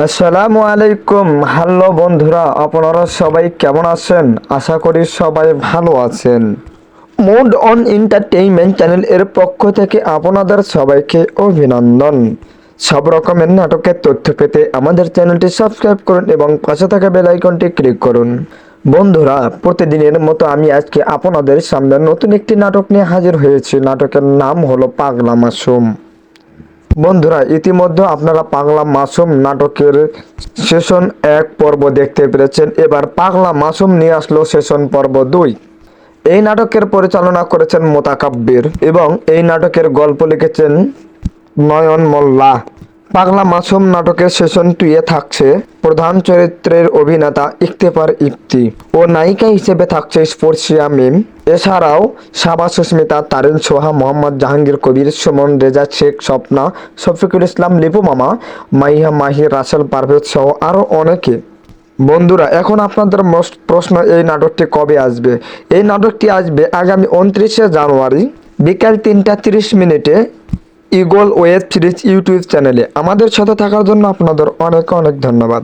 আসসালামু আলাইকুম। হ্যালো বন্ধুরা, আপনারা সবাই কেমন আছেন? আশা করি সবাই ভালো আছেন। মুড অন এন্টারটেইনমেন্ট চ্যানেল এর পক্ষ থেকে আপনাদের সবাইকে অভিনন্দন। সব রকমের নাটকের তথ্য পেতে আমাদের চ্যানেলটি সাবস্ক্রাইব করুন এবং পাশে থাকা বেল আইকনটি ক্লিক করুন। বন্ধুরা, প্রতিদিনের মতো আমি আজকে আপনাদের সামনে নতুন একটি নাটক নিয়ে হাজির হয়েছি। নাটকের নাম হলো পাগলা মাসুম। বন্ধুরা, ইতিমধ্যে আপনারা পাগলা মাসুম নাটকের সেশন 1 পর্ব দেখতে পেরেছেন। এবার পাগলা মাসুম নিয়ে আসলো সেশন পর্ব 2। এই নাটকের পরিচালনা করেছেন মোতাকাব্বির এবং এই নাটকের গল্প লিখেছেন নয়ন মোল্লা। পাগলা মাসুম নাটকের সেশন 2 থাকছে প্রধান চরিত্রের অভিনেতা ইফতেখার ইফতি ও নায়িকা হিসেবে থাকছে স্পর্শিয়া মিম। এছাড়াও সাবা সুস্মিতা, তারিন সোহা, মোহাম্মদ জাহাঙ্গীর কবির, সুমন, রেজা শেখ, স্বপ্না, শফিকুল ইসলাম, লিপু মামা, মাইহা মাহি, রাসেল পারভেজ সহ আরও অনেকে। বন্ধুরা, এখন আপনাদের প্রশ্ন, এই নাটকটি কবে আসবে? এই নাটকটি আসবে আগামী 29শে জানুয়ারি বিকাল 3টা 30 মিনিটে ইগল ওয়েব সিরিজ ইউটিউব চ্যানেলে। আমাদের সাথে থাকার জন্য আপনাদের অনেক অনেক ধন্যবাদ।